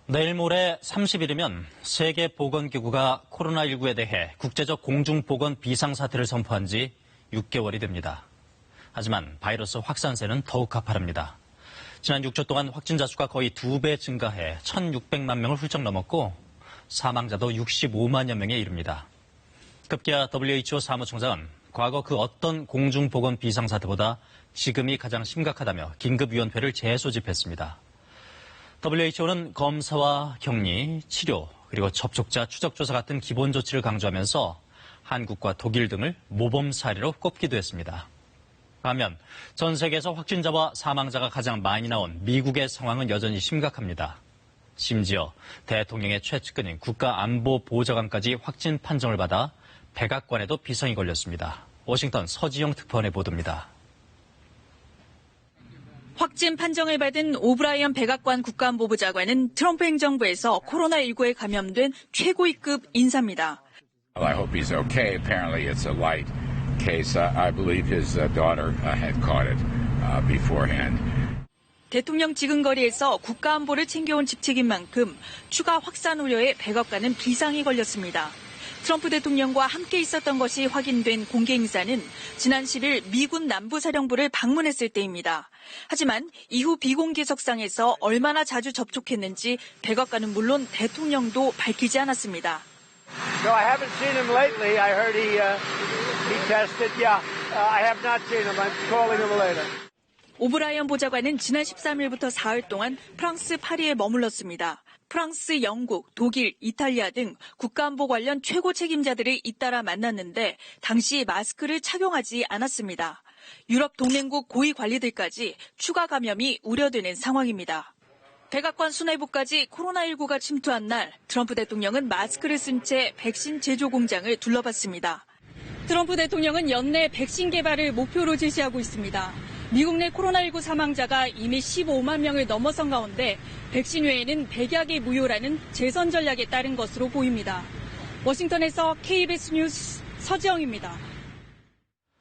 내일 모레 30일이면 세계보건기구가 코로나19에 대해 국제적 공중보건 비상사태를 선포한 지 6개월이 됩니다. 하지만 바이러스 확산세는 더욱 가파릅니다. 지난 6주 동안 확진자 수가 거의 2배 증가해 1,600만 명을 훌쩍 넘었고 사망자도 65만여 명에 이릅니다. 급기야 WHO 사무총장은 과거 그 어떤 공중보건 비상사태보다 지금이 가장 심각하다며 긴급위원회를 재소집했습니다. WHO는 검사와 격리, 치료, 그리고 접촉자 추적조사 같은 기본 조치를 강조하면서 한국과 독일 등을 모범 사례로 꼽기도 했습니다. 반면 전 세계에서 확진자와 사망자가 가장 많이 나온 미국의 상황은 여전히 심각합니다. 심지어 대통령의 최측근인 국가안보보좌관까지 확진 판정을 받아 백악관에도 비상이 걸렸습니다. 워싱턴 서지영 특파원의 보도입니다. 확진 판정을 받은 오브라이언 백악관 국가안보보좌관은 트럼프 행정부에서 코로나19에 감염된 최고위급 인사입니다. I hope he's okay. Apparently it's a light case. I believe his daughter had caught it beforehand. 대통령 지근거리에서 국가안보를 챙겨온 직책인 만큼 추가 확산 우려에 백악관은 비상이 걸렸습니다. 트럼프 대통령과 함께 있었던 것이 확인된 공개 인사는 지난 10일 미군 남부사령부를 방문했을 때입니다. 하지만 이후 비공개석상에서 얼마나 자주 접촉했는지 백악관은 물론 대통령도 밝히지 않았습니다. No, I haven't seen him lately. I heard he tested. Yeah, I have not seen him. I'm calling him later. 오브라이언 보좌관은 지난 13일부터 사흘 동안 프랑스 파리에 머물렀습니다. 프랑스, 영국, 독일, 이탈리아 등 국가안보 관련 최고 책임자들을 잇따라 만났는데 당시 마스크를 착용하지 않았습니다. 유럽 동맹국 고위 관리들까지 추가 감염이 우려되는 상황입니다. 백악관 수뇌부까지 코로나19가 침투한 날 트럼프 대통령은 마스크를 쓴 채 백신 제조 공장을 둘러봤습니다. 트럼프 대통령은 연내 백신 개발을 목표로 제시하고 있습니다. 미국 내 코로나19 사망자가 이미 15만 명을 넘어선 가운데 백신 외에는 백약이 무효라는 재선 전략에 따른 것으로 보입니다. 워싱턴에서 KBS 뉴스 서지영입니다.